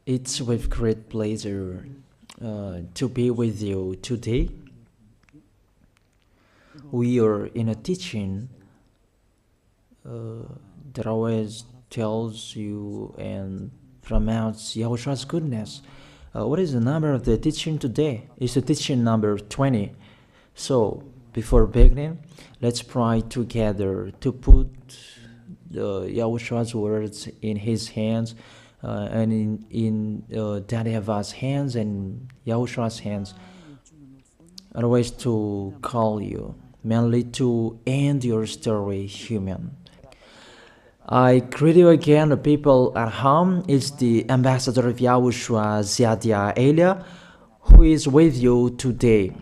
It's with great pleasure to be with you today. We are in a teaching that always tells you and promotes Yahoshua's goodness. What is the number of the teaching today? It's the teaching number 20. So, before beginning, let's pray together to put Yahoshua's words in his hands and in Daddy Yahvah's hands and Yahoshua's hands. Otherwise, to call you, mainly to end your story human. I greet you again, the people at home. It's the ambassador of Yahushua, Ziadia Elia, who is with you today.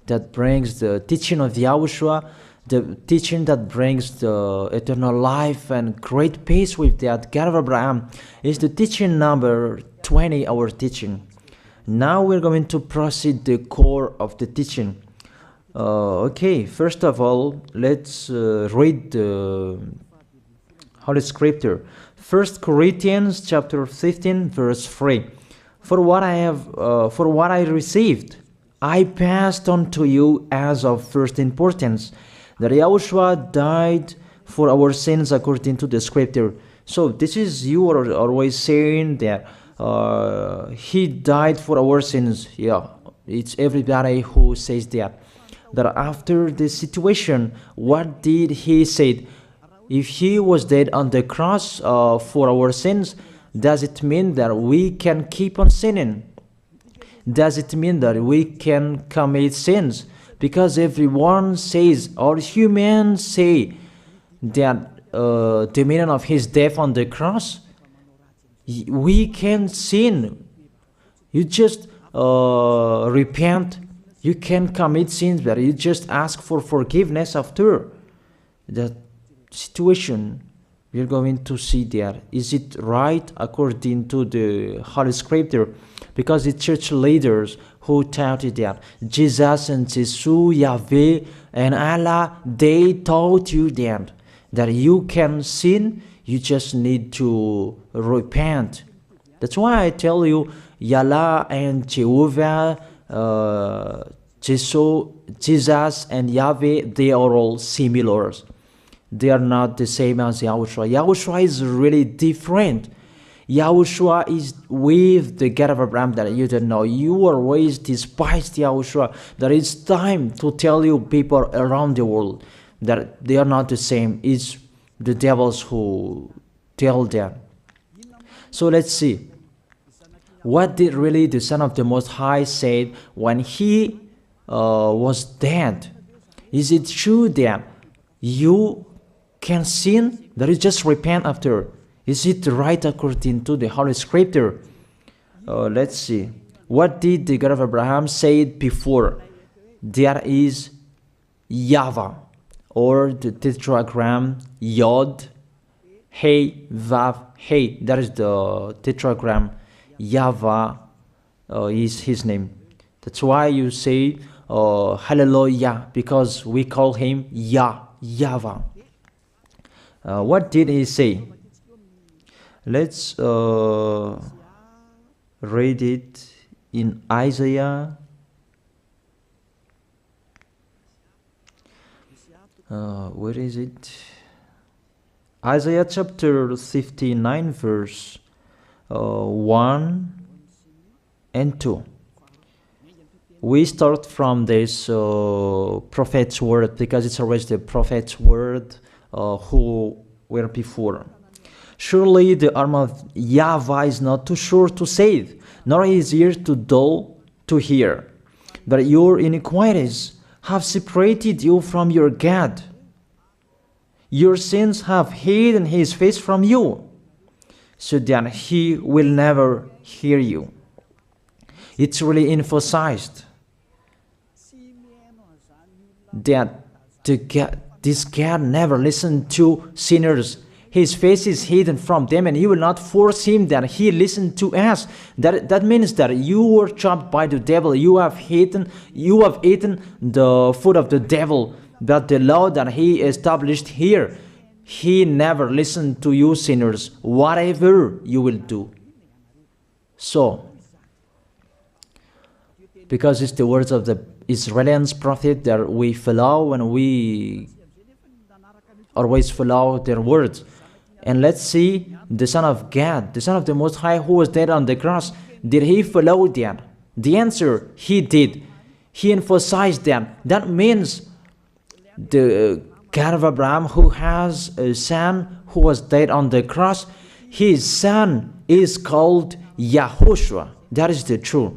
That brings the teaching of Yahushua, the teaching that brings the eternal life and great peace with that God of Abraham. Is the teaching number 20, our teaching. Now we're going to proceed the core of the teaching. Okay, first of all, let's read the Holy Scripture. 1 Corinthians chapter 15, verse 3. For what I received, I passed on to you as of first importance, that Yahushua died for our sins according to the Scripture. So this is, you are always saying that he died for our sins. Yeah, it's everybody who says that. That after the situation, what did he say? If he was dead on the cross for our sins, does it mean that we can keep on sinning? Does it mean that we can commit sins? Because everyone says, or humans say, that the meaning of his death on the cross, we can sin. You just repent. You can commit sins, but you just ask for forgiveness after that situation. We're going to see there. Is it right according to the Holy Scripture? Because the church leaders who taught it that Jesus and Jesus, Yahweh and Allah, they taught you that you can sin, you just need to repent. That's why I tell you, Yahlah and Jehovah, Jesus and Yahweh, they are all similar. They are not the same as Yahushua. Yahushua is really different. Yahushua is with the God of Abraham that you don't know. You always despised Yahushua. That it's time to tell you people around the world that they are not the same. It's the devils who tell them. So let's see. What did really the Son of the Most High say when he was dead? Is it true that you can sin? That is just repent after. Is it right according to the Holy Scripture? Let's see. What did the God of Abraham say before? There is YAHVAH, or the tetragram Yod, Hey, Vav, Hey. That is the tetragram. YAHVAH is his name. That's why you say Hallelujah, because we call him YAHVAH. What did he say? Let's read it in Isaiah. Where is it? Isaiah chapter 59, verse 1 and 2. We start from this prophet's word, because it's always the prophet's word who were before. Surely the arm of YAHVAH is not too short to save, nor his ear too dull to hear. But your iniquities have separated you from your God. Your sins have hidden his face from you, so that he will never hear you. It's really emphasized that this God never listened to sinners. His face is hidden from them, and he will not force him that he listen to us. That means that you were trapped by the devil. You have eaten the food of the devil. But the law that he established here, he never listened to you sinners, whatever you will do. So, because it's the words of the Israelians prophet that we follow, and we always follow their words. And let's see the Son of God, the Son of the Most High, who was dead on the cross. Did he follow that? The answer, he did. He emphasized that. That means the God of Abraham, who has a son who was dead on the cross, his son is called YAHOSHUAH. That is the truth.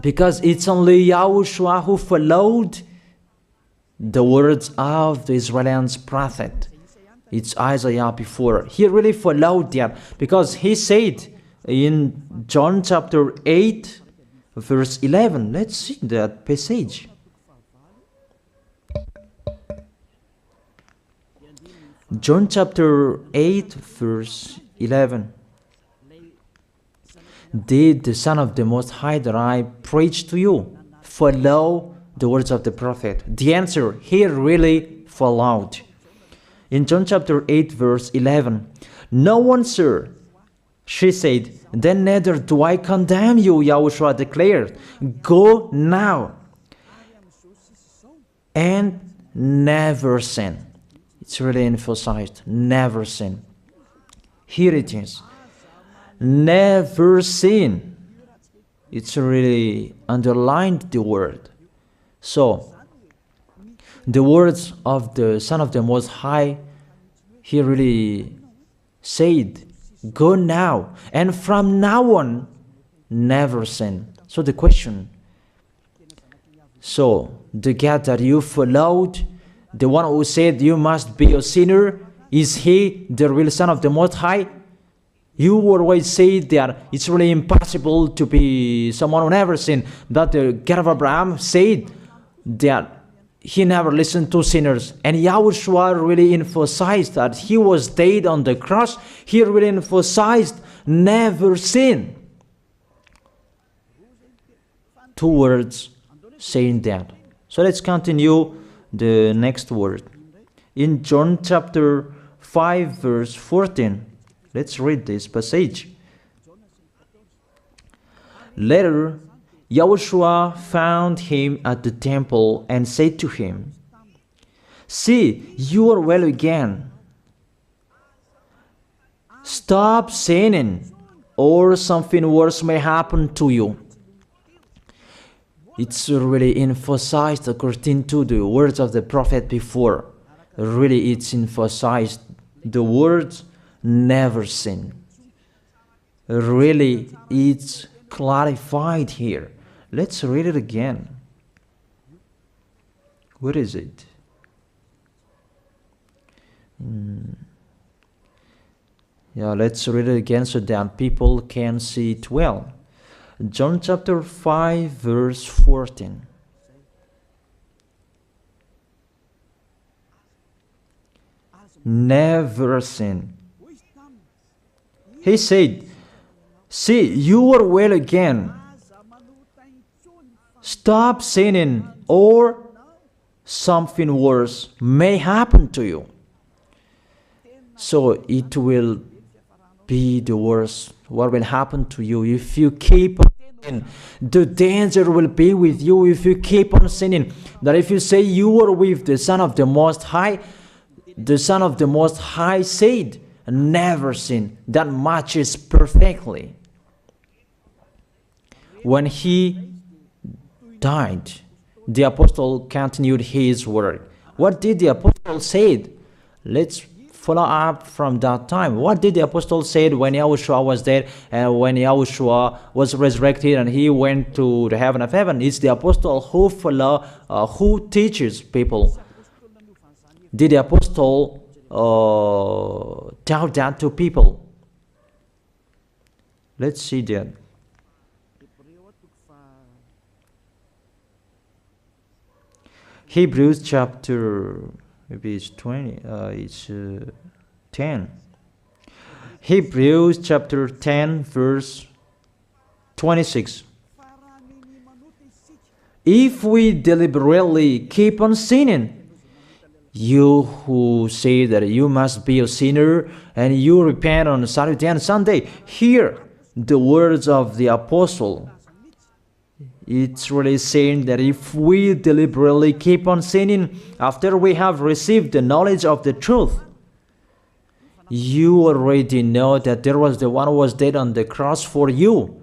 Because it's only YAHOSHUAH who followed the words of the Israelians prophet. It's Isaiah before. He really followed that, because he said in John chapter 8, verse 11. Let's see that passage. John chapter 8, verse 11. Did the Son of the Most High that I preach to you follow the words of the prophet? The answer, he really followed. In John chapter 8, verse 11, "No one, sir," she said, "then neither do I condemn you," YAHOSHUAH declared. "Go now and never sin." It's really emphasized, never sin. Here it is. Never sin. It's really underlined the word. So, the words of the Son of the Most High, he really said, go now, and from now on, never sin. So the question, so the God that you followed, the one who said you must be a sinner, is he the real Son of the Most High? You always say that it's really impossible to be someone who never sinned. That the God of Abraham said that he never listened to sinners. And YAHOSHUAH really emphasized that he was dead on the cross. He really emphasized never sin. Two words saying that. So let's continue the next word. In John chapter 5, verse 14. Let's read this passage. Later, YAHOSHUAH found him at the temple and said to him, "See, you are well again. Stop sinning, or something worse may happen to you." It's really emphasized according to the words of the prophet before. Really, it's emphasized the words never sin. Really, it's clarified here. Let's read it again. Where is it? Yeah, let's read it again so that people can see it well. John chapter 5, verse 14. Never sin. He said, "See, you are well again. Stop sinning, or something worse may happen to you." So it will be the worst. What will happen to you if you keep on sinning? The danger will be with you if you keep on sinning. That if you say you are with the Son of the Most High, the Son of the Most High said, never sin. That matches perfectly. When he died, the apostle continued his word. What did the apostle say? Let's follow up from that time. What did the apostle say when YAHOSHUAH was dead and when YAHOSHUAH was resurrected and he went to the heaven of heaven? It's the apostle who teaches people. Did the apostle tell that to people? Let's see that. Hebrews chapter, maybe it's 20, it's 10. Hebrews chapter 10, verse 26. If we deliberately keep on sinning, you who say that you must be a sinner and you repent on Saturday and Sunday, here the words of the apostle. It's really saying that if we deliberately keep on sinning after we have received the knowledge of the truth, you already know that there was the one who was dead on the cross for you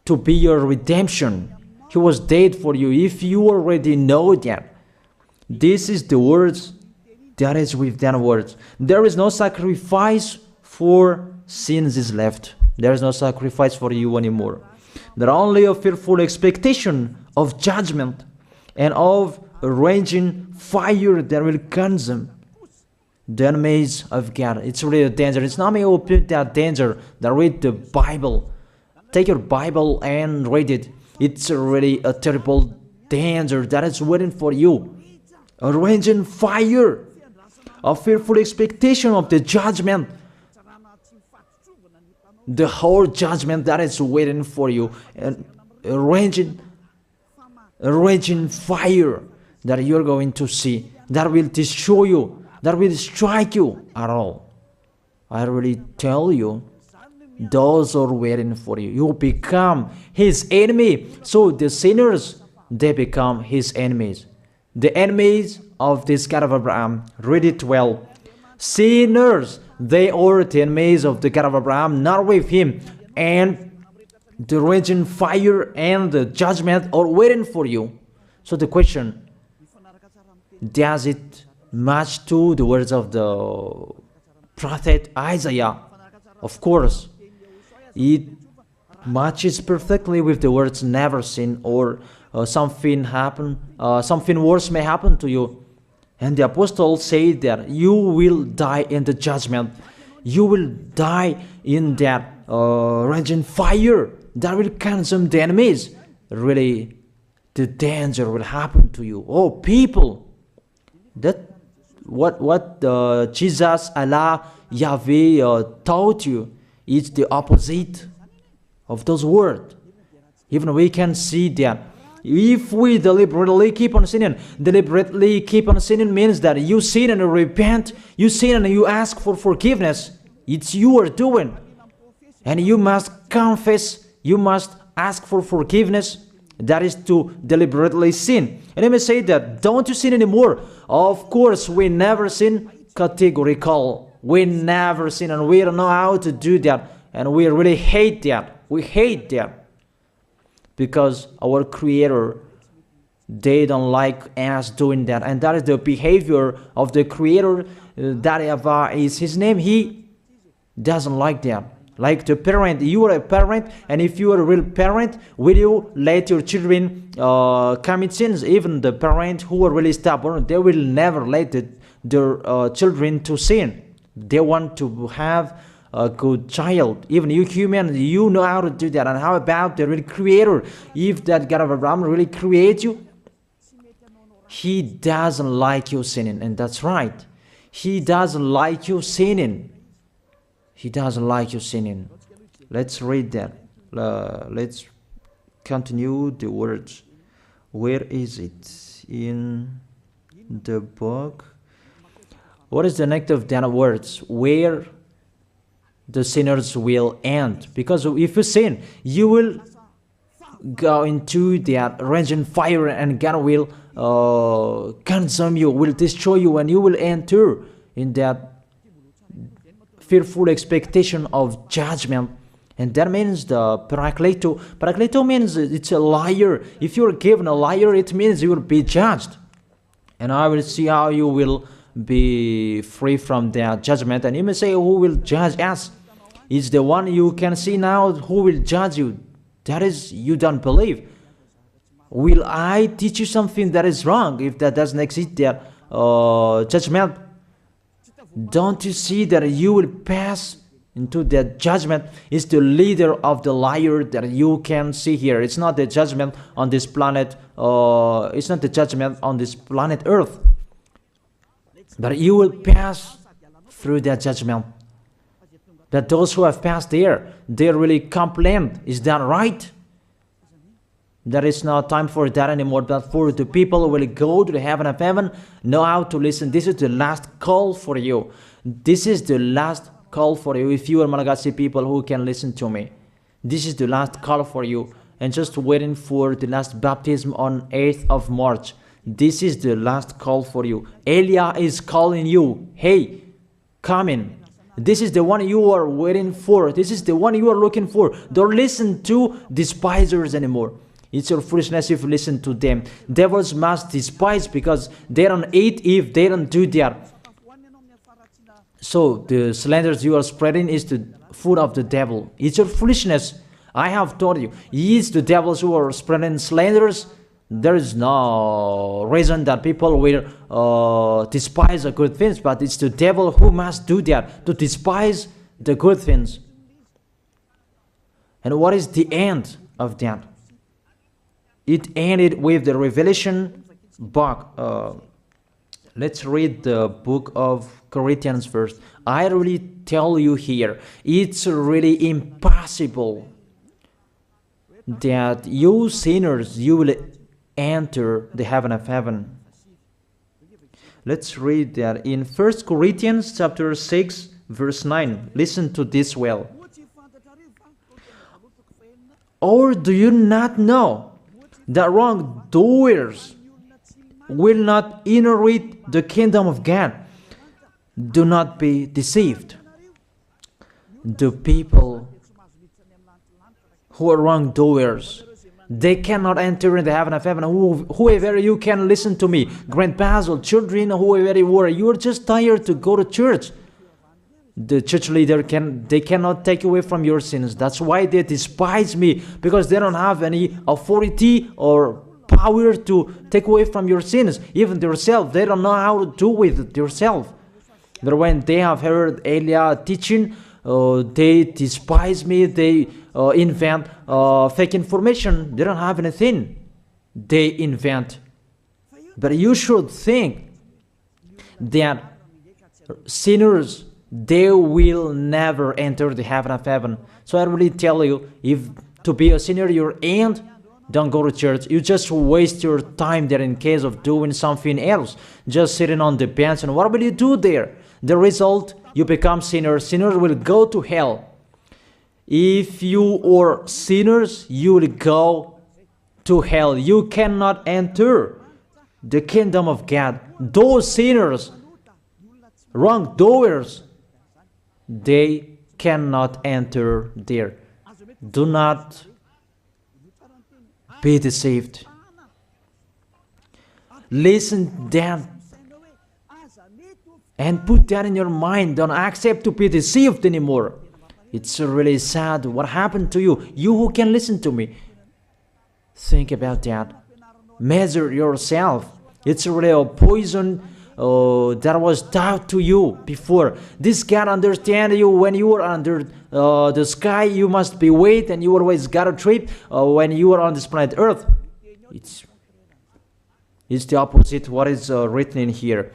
to be your redemption. He was dead for you. If you already know that, this is the words that is with that words. There is no sacrifice for sins is left. There is no sacrifice for you anymore. There are only a fearful expectation of judgment and of a raging fire that will consume the enemies of God. It's really a danger. It's not me who put that danger that read the Bible. Take your Bible and read it. It's really a terrible danger that is waiting for you. A raging fire, a fearful expectation of the judgment. The whole judgment that is waiting for you, and a raging fire that you're going to see, that will destroy you, that will strike you at all. I really tell you, those are waiting for you. You become his enemy. So the sinners, they become his enemies. The enemies of this God of Abraham. Read it well. Sinners, they are the enemies of the God of Abraham, not with him. And the raging fire and the judgment are waiting for you. So the question, does it match to the words of the prophet Isaiah? Of course. It matches perfectly with the words never sin, or something worse may happen to you. And the apostle said that you will die in the judgment. You will die in that raging fire that will consume the enemies. Really, the danger will happen to you. Oh, people, that what Jesus, Allah, Yahweh taught you is the opposite of those words. Even we can see that. If we deliberately keep on sinning means that you sin and you repent, you sin and you ask for forgiveness. It's you are doing. And you must confess, you must ask for forgiveness. That is to deliberately sin. And I may say that, don't you sin anymore? Of course, we never sin categorical. We never sin, and we don't know how to do that. And we really hate that. We hate that. Because our Creator, they don't like us doing that. And that is the behavior of the Creator. That YAHVAH is his name. He doesn't like that. Like the parent, you are a parent, and if you are a real parent, will you let your children commit sins? Even the parent who are really stubborn, they will never let their children to sin. They want to have a good child. Even you human, you know how to do that. And how about the real Creator? If that God of Abraham really creates you, he doesn't like you sinning. And that's right. He doesn't like you sinning. He doesn't like you sinning. Let's read that. Let's continue the words. Where is it? In the book. What is the next of that words? Where the sinners will end. Because if you sin, you will go into that raging fire, and God will consume you, will destroy you, and you will enter in that fearful expectation of judgment. And that means the parakleto. Parakleto means it's a liar. If you're given a liar, it means you will be judged. And I will see how you will be free from that judgment. And you may say, who will judge us? It's the one you can see now who will judge you. That is, you don't believe. Will I teach you something that is wrong if that doesn't exist, that judgment? Don't you see that you will pass into that judgment? It's the leader of the liar that you can see here. It's not the judgment on this planet. It's not the judgment on this planet Earth. But you will pass through that judgment. That those who have passed there, they really complain. Is that right? There is no time for that anymore. But for the people who will go to the heaven of heaven, know how to listen. This is the last call for you. This is the last call for you. If you are Malagasy people who can listen to me, This is the last call for you. And just waiting for the last baptism on 8th of March. This is the last call for you. Elijah is calling you. Hey, come in. This is the one you are waiting for. This is the one you are looking for. Don't listen to despisers anymore. It's your foolishness if you listen to them. Devils must despise because they don't eat if they don't do that. So the slanders you are spreading is the food of the devil. It's your foolishness. I have told you. It's the devils who are spreading slanders. There is no reason that people will despise the good things, but it's the devil who must do that, to despise the good things. And what is the end of that? It ended with the Revelation book. Let's read the book of Corinthians first. I really tell you here, it's really impossible that you sinners, you will enter the heaven of heaven. Let's read that in 1 Corinthians chapter 6 verse 9. Listen to this well. Or do you not know that wrongdoers will not inherit the kingdom of God? Do not be deceived. The people who are wrongdoers, they cannot enter in the heaven of heaven. Whoever you can listen to me, grandpas or children, whoever you are, you are just tired to go to church. The church leader they cannot take away from your sins. That's why they despise me, because they don't have any authority or power to take away from your sins. Even themselves, they don't know how to do with themselves. But when they have heard Elijah teaching, they despise me. They invent fake information. They don't have anything. They invent. But you should think that sinners, they will never enter the heaven of heaven. So I really tell you, if to be a sinner you're in, don't go to church. You just waste your time there in case of doing something else. Just sitting on the bench, and what will you do there? The result, you become sinners. Sinners will go to hell. If you are sinners, you will go to hell. You cannot enter the kingdom of God. Those sinners, wrongdoers, they cannot enter there. Do not be deceived. Listen then and put that in your mind. Don't accept to be deceived anymore. It's really sad what happened to you. You who can listen to me, think about that. Measure yourself. It's really a poison that was taught to you before. This God understand you when you are under the sky. You must be wait, and you always got a trip when you are on this planet Earth. It's the opposite what is written in here.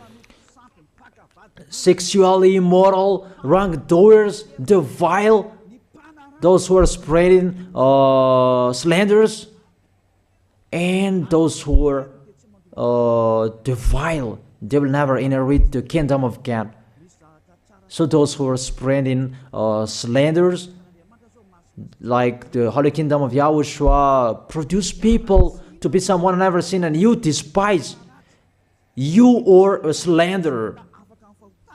Sexually immoral, wrongdoers, the vile, those who are spreading slanders, and those who are the vile, they will never inherit the kingdom of God. So those who are spreading slanders, like the Holy Kingdom of YAHOSHUAH, produce people to be someone never seen, and you despise. You are a slanderer.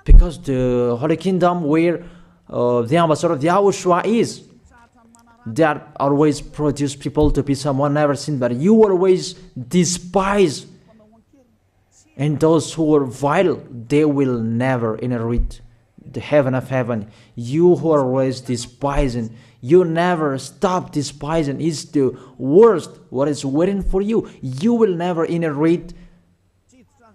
Because the Holy Kingdom where the ambassador of YAHOSHUAH is, that always produce people to be someone never seen, but you always despise. And those who are vile, they will never inherit the heaven of heaven. You who are always despising, you never stop despising. It's the worst what is waiting for you. You will never inherit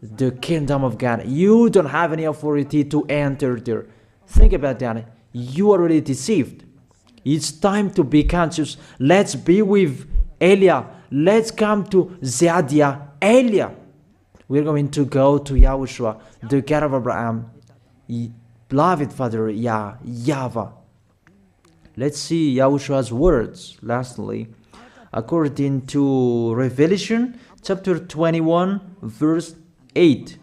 the kingdom of God. You don't have any authority to enter there. Think about that. You are already deceived. It's time to be conscious. Let's be with Elijah. Let's come to Zadiah. Elijah. We're going to go to YAHOSHUAH, the God of Abraham, beloved Father YAHVAH. Let's see YAHOSHUAH's words. Lastly, according to Revelation chapter 21, verse 8.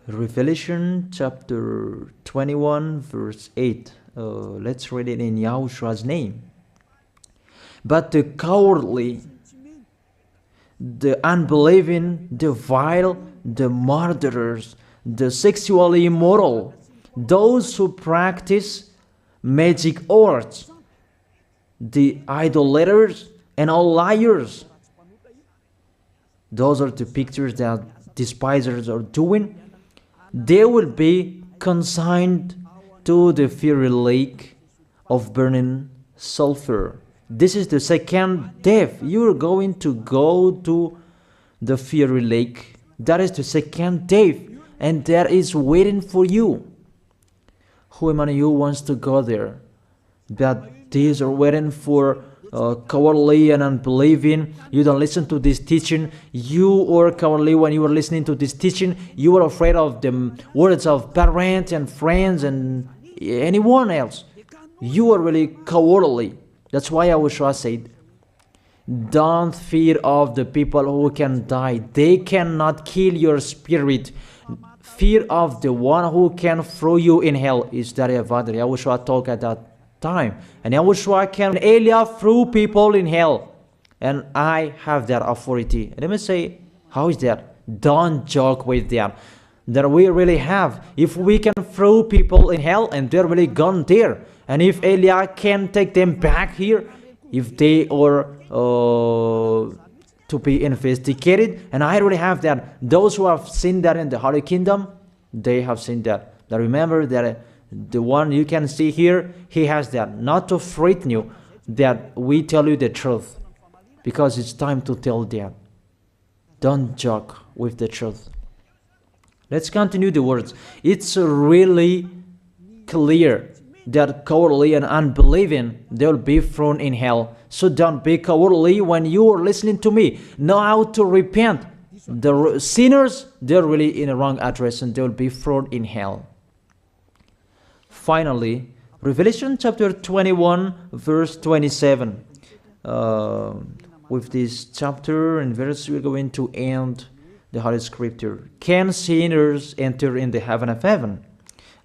Revelation chapter 21 verse 8. Let's read it in Yahoshua's name. But the cowardly, the unbelieving, the vile, the murderers, the sexually immoral, those who practice magic arts, the idolaters, and all liars. Those are the pictures that despisers are doing. They will be consigned to the fiery lake of burning sulfur. This is the second death. You are going to go to the fiery lake. That is the second death, and that is waiting for you. Who among you wants to go there? But these are waiting for cowardly and unbelieving. You don't listen to this teaching. You are cowardly when you are listening to this teaching. You are afraid of the words of parents and friends and anyone else. You are really cowardly. That's why YAHOSHUAH said, don't fear of the people who can die. They cannot kill your spirit. Fear of the one who can throw you in hell. Is that what YAHOSHUAH talked at that time? And YAHOSHUAH can Elia threw people in hell. And I have that authority. Let me say, how is that? Don't joke with that. That we really have. If we can throw people in hell and they're really gone there, and if Elia can take them back here, if they are to be investigated, and I really have that. Those who have seen that in the Holy Kingdom, they have seen that. Now remember that the one you can see here, he has that. Not to frighten you, that we tell you the truth, because it's time to tell that. Don't joke with the truth. Let's continue the words. It's really clear that cowardly and unbelieving, they'll be thrown in hell. So don't be cowardly when you are listening to me. Know how to repent. The sinners, they're really in a wrong address and they'll be thrown in hell. Finally, Revelation chapter 21 verse 27. With this chapter and verse, we're going to end the Holy Scripture. Can sinners enter in the heaven of heaven?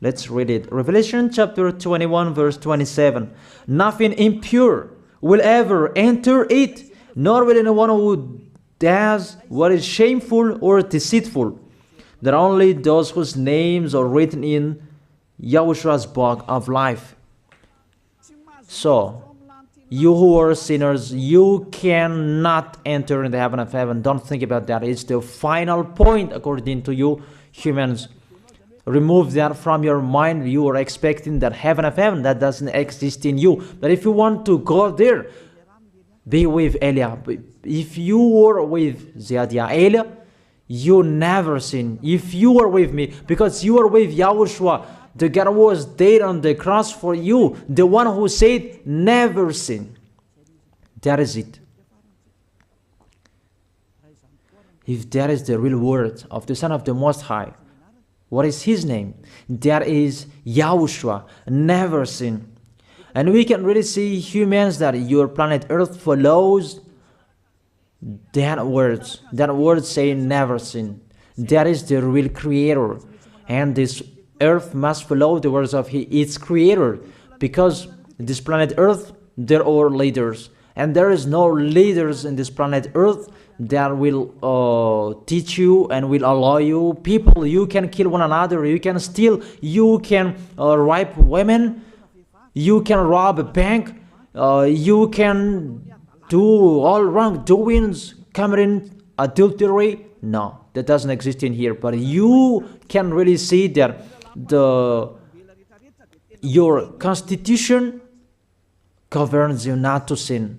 Let's read it. Revelation chapter 21 verse 27. Nothing impure will ever enter it, nor will anyone who does what is shameful or deceitful. That only those whose names are written in YAHOSHUAH's book of life. So, you who are sinners, you cannot enter in the heaven of heaven. Don't think about that. It's the final point according to you humans. Remove that from your mind. You are expecting that heaven of heaven that doesn't exist in you. But if you want to go there, be with Elia. If you were with Ziadia Elia, you never sin. If you are with me, because you are with YAHOSHUAH, the God was dead on the cross for you, the one who said never sin. That is it. If that is the real word of the Son of the Most High, what is his name? That is YAHOSHUAH, never sin. And we can really see humans that your planet Earth follows that words. That word saying never sin. That is the real creator. And this Earth must follow the words of its creator. Because this planet Earth, there are leaders. And there is no leaders in this planet Earth that will teach you and will allow you. People, you can kill one another, you can steal, you can rape women, you can rob a bank, you can do all wrongdoings, committing adultery. No, that doesn't exist in here. But you can really see that your constitution governs you not to sin.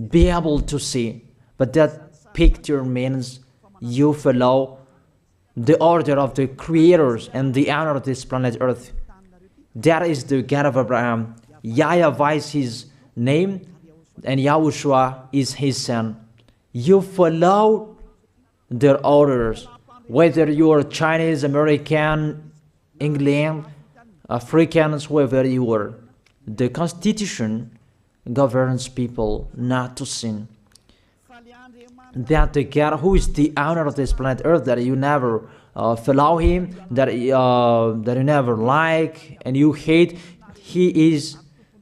Be able to see. But that picture means you follow the order of the creators and the honor of this planet Earth. That is the God of Abraham. YAHVAH is his name, and YAHOSHUAH is his son. You follow their orders, whether you are Chinese, American, England, Africans, whoever you are. The Constitution governs people not to sin. that the God who is the owner of this planet Earth, that you never follow him, that you never like and you hate, he is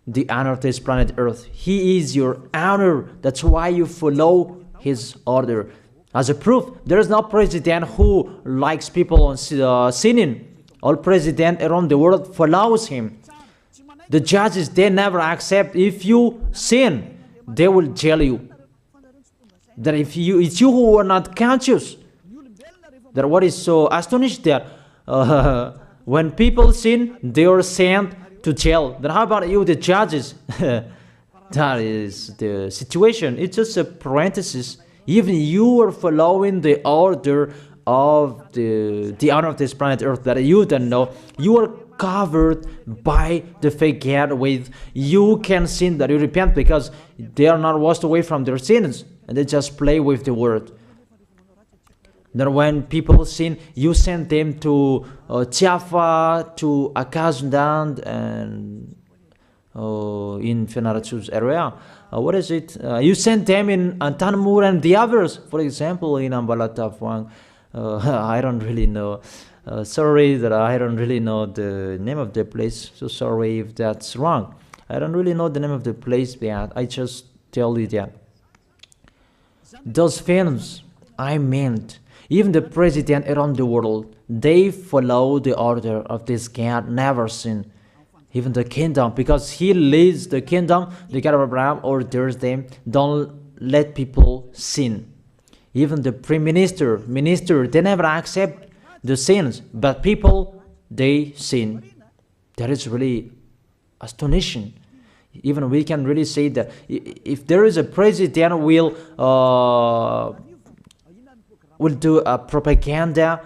the owner of this planet Earth. He is your owner. That's why you follow his order. As a proof, there is no president who likes people sinning. All president around the world follows him. The judges, they never accept if you sin, they will jail you. That if it's you who are not conscious. That what is so astonished that when people sin, they are sent to jail. Then how about you, the judges? That is the situation. It's just a parenthesis. Even you are following the order of the owner of this planet Earth that you don't know. You are covered by the fake God with you can sin, that you repent, because they are not washed away from their sins and they just play with the word. Then when people sin, you send them to Java, to Akazundan, and in Fenarachu's area. What is it? You send them in Antanmur and the others. For example, in Ambalatafwang. I don't really know. Sorry that I don't really know the name of the place. So sorry if that's wrong. I don't really know the name of the place, but I just tell you that. Those films, I meant, even the president around the world, they follow the order of this God, never sin. Even the kingdom, because he leads the kingdom, the God of Abraham orders them, don't let people sin. Even the prime minister, they never accept the sins, but people, they sin. That is really astonishing. Even we can really say that if there is a president will do a propaganda,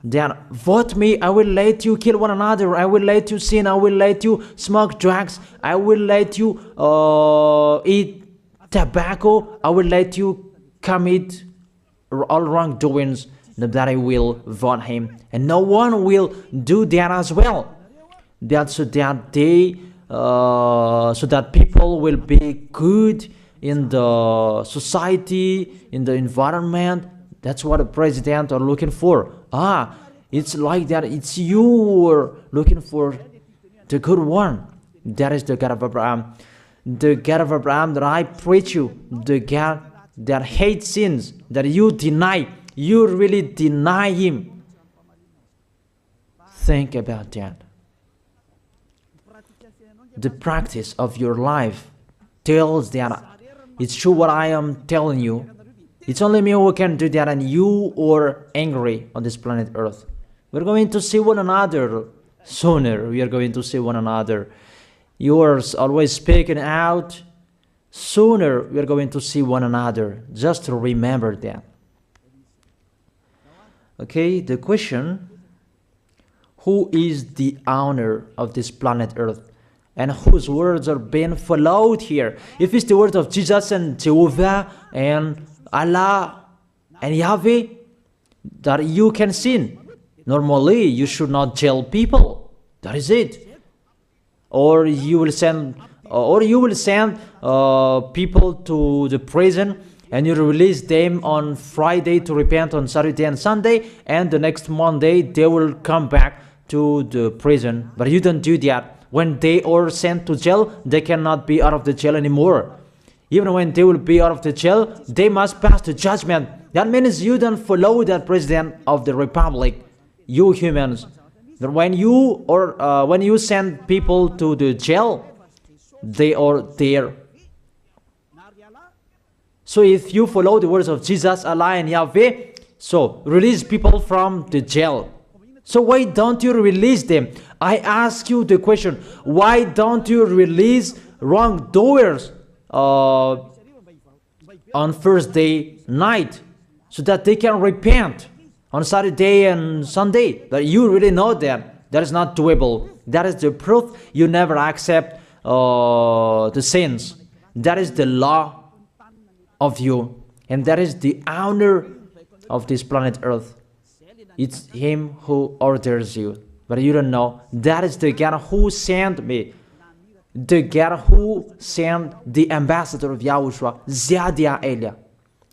then vote me, I will let you kill one another, I will let you sin, I will let you smoke drugs, I will let you eat tobacco, I will let you commit all wrongdoings, that I will vote him. And no one will do that as well. That's so that so that people will be good in the society, in the environment. That's what the president are looking for. It's like that. It's you who are looking for the good one. That is the God of Abraham. The God of Abraham that I preach you. The God that hates sins, that you deny. You really deny him. Think about that. The practice of your life tells that it's true what I am telling you. It's only me who can do that, and you are angry on this planet Earth. We're going to see one another sooner. We are going to see one another. You are always speaking out. Sooner we are going to see one another. Just to remember that. Okay, the question, who is the owner of this planet Earth? And whose words are being followed here? If it's the word of Jesus and Jehovah and Allah and Yahweh, that you can sin. Normally, you should not jail people. That is it. Or you will send people to the prison, and you release them on Friday to repent on Saturday and Sunday, and the next Monday they will come back to the prison. But you don't do that. When they are sent to jail, they cannot be out of the jail anymore. Even when they will be out of the jail, they must pass the judgment. That means you don't follow that president of the republic, you humans. But when you send people to the jail, they are there. So if you follow the words of Jesus, Allah and Yahweh, so release people from the jail. So why don't you release them? I ask you the question, why don't you release wrongdoers on Thursday night so that they can repent on Saturday and Sunday? But you really know that that is not doable. That is the proof you never accept the sins. That is the law of you, and that is the owner of this planet Earth. It's him who orders you, but you don't know. That is the God who sent me, the God who sent the ambassador of YAHOSHUAH, Zadia Elia.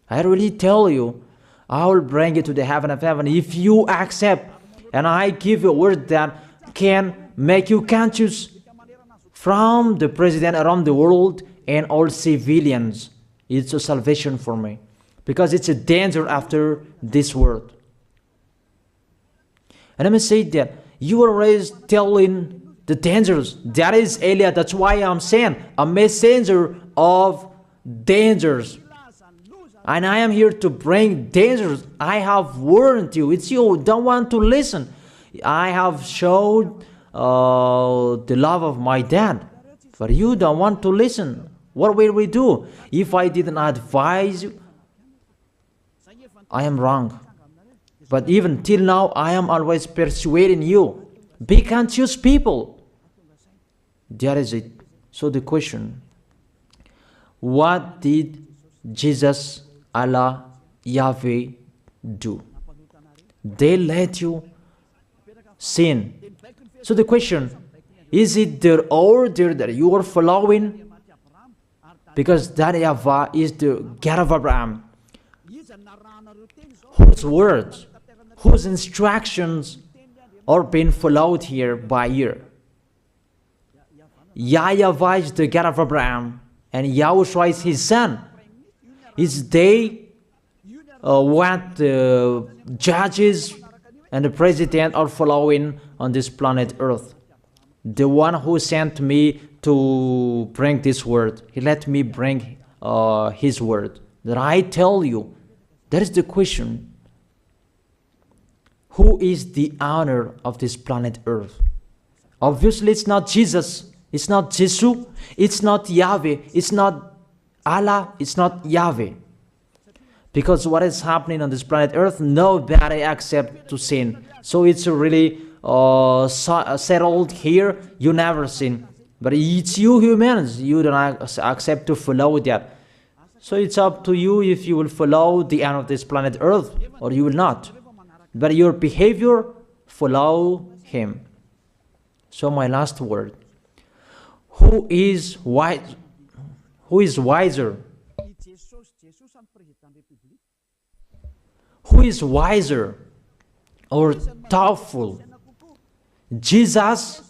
I really tell you, I will bring you to the heaven of heaven if you accept. And I give you a word that can make you conscious from the president around the world and all civilians. It's a salvation for me. Because it's a danger after this world. And let me say that you are always telling the dangers. That is Elia. That's why I'm saying a messenger of dangers. And I am here to bring dangers. I have warned you. It's you who don't want to listen. I have showed the love of my dad. But you don't want to listen. What will we do? If I didn't advise you, I am wrong. But even till now, I am always persuading you. Be conscious people. That is it. So the question, what did Jesus, Allah, Yahweh do? They let you sin. So the question, is it their order that you are following? Because that YAHVAH is the God of Abraham, whose words, whose instructions are being followed here by year. YAHVAH is the God of Abraham, and YAHOSHUAH is his son. Is they what the judges and the president are following on this planet Earth. The one who sent me to bring this word, he let me bring his word. That I tell you, that is the question. Who is the owner of this planet Earth? Obviously, it's not Jesus. It's not Jesus. It's not Yahweh. It's not Allah. It's not Yahweh. Because what is happening on this planet Earth, nobody accepts to sin. So it's really settled here. You never sin. But it's you humans. You don't accept to follow that. So it's up to you if you will follow the end of this planet Earth or you will not. But your behavior, follow him. So my last word. Who is wise? Who is wiser? Who is wiser or thoughtful? Jesus,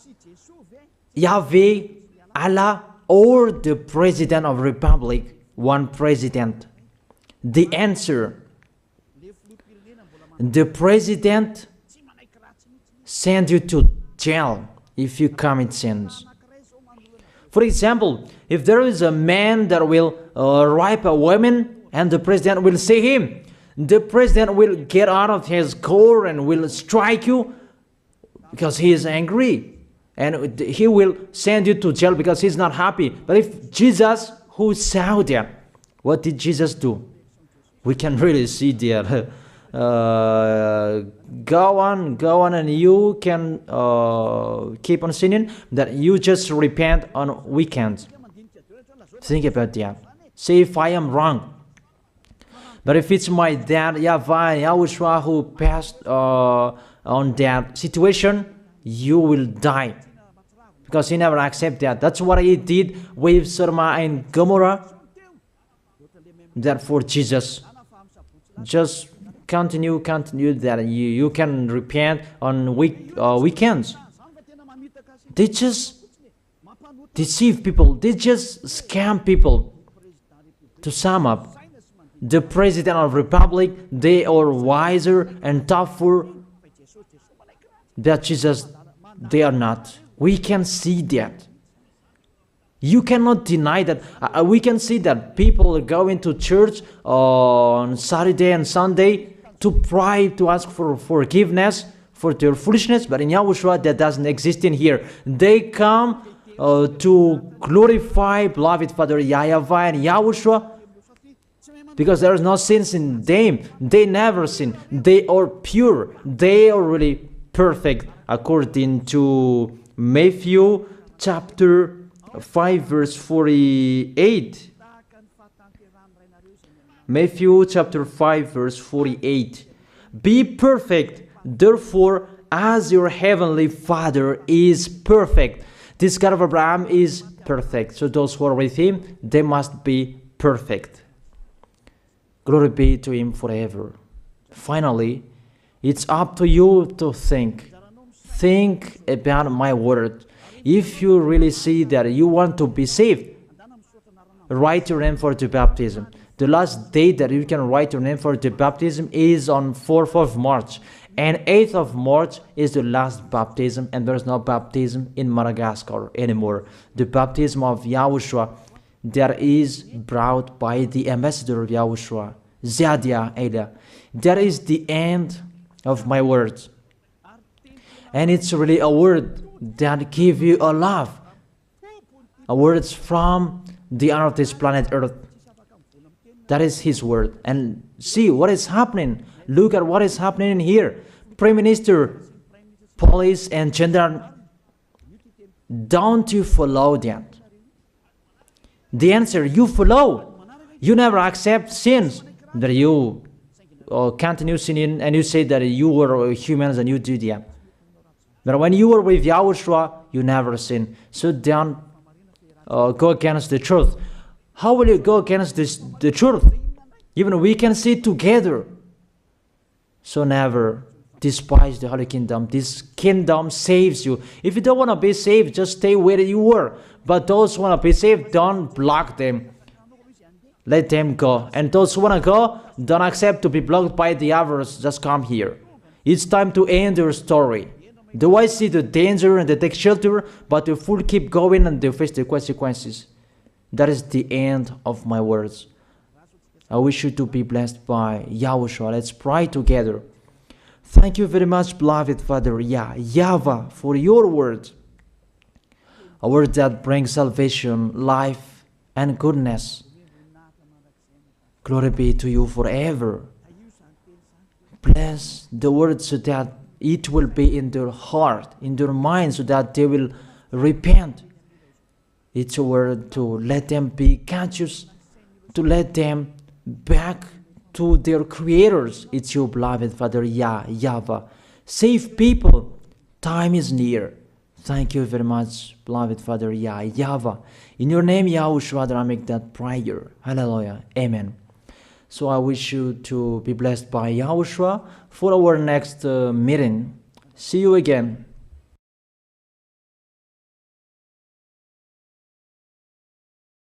Yahweh, Allah, or the President of Republic, one president? The answer, the president sends you to jail if you commit sins. For example, if there is a man that will rape a woman and the president will see him, the president will get out of his car and will strike you because he is angry. And he will send you to jail because he's not happy. But if Jesus, who saw that, what did Jesus do? We can really see that. Go on, and you can keep on sinning, that you just repent on weekends. Think about that. See if I am wrong. But if it's my dad, YAHVAH, YAHOSHUAH, who passed on that situation, you will die. Because he never accepted that. That's what he did with Sodom and Gomorrah. Therefore, Jesus, just continue that you can repent on weekends. They just deceive people. They just scam people. To sum up, the President of the Republic, they are wiser and tougher than Jesus. They are not. We can see that. You cannot deny that. We can see that people are going to church on Saturday and Sunday to pray, to ask for forgiveness for their foolishness. But in YAHOSHUAH, that doesn't exist in here. They come to glorify beloved Father YAHVAH and YAHOSHUAH because there is no sins in them. They never sin. They are pure. They are really perfect according to Matthew chapter 5 verse 48. Matthew chapter 5 verse 48. Be perfect, therefore, as your heavenly Father is perfect. This God of Abraham is perfect. So those who are with him, they must be perfect. Glory be to Him forever. Finally, it's up to you to think. Think about my word. If you really see that you want to be saved, write your name for the baptism. The last date that you can write your name for the baptism is on 4th of March. And 8th of March is the last baptism, and there's no baptism in Madagascar anymore. The baptism of YAHOSHUAH that is brought by the ambassador of YAHOSHUAH, Zadia Ada. That is the end of my words. And it's really a word that gives you a love. A word from the honor of this planet Earth. That is His word. And see what is happening. Look at what is happening in here. Prime Minister, police, and gendarme. Don't you follow that? The answer, you follow. You never accept sins. That you continue sinning, and you say that you were humans and you do that. But when you were with YAHOSHUAH, you never sin. So don't go against the truth. How will you go against the truth? Even we can see together. So never despise the Holy Kingdom. This kingdom saves you. If you don't want to be saved, just stay where you were. But those who want to be saved, don't block them. Let them go. And those who want to go, don't accept to be blocked by the others. Just come here. It's time to end your story. Do I see the danger and they take shelter, but the fool keep going and they face the consequences? That is the end of my words. I wish you to be blessed by YAHOSHUAH. Let's pray together. Thank you very much, beloved Father YAHVAH, for your word. A word that brings salvation, life, and goodness. Glory be to you forever. Bless the word so that it will be in their heart, in their mind, so that they will repent. It's a word to let them be conscious, to let them back to their creators. It's your beloved Father YAHVAH. Save people. Time is near. Thank you very much, beloved Father YAHVAH. In your name, YAHOSHUAH, that I make that prayer. Hallelujah. Amen. So I wish you to be blessed by YAHOSHUAH for our next meeting. See you again.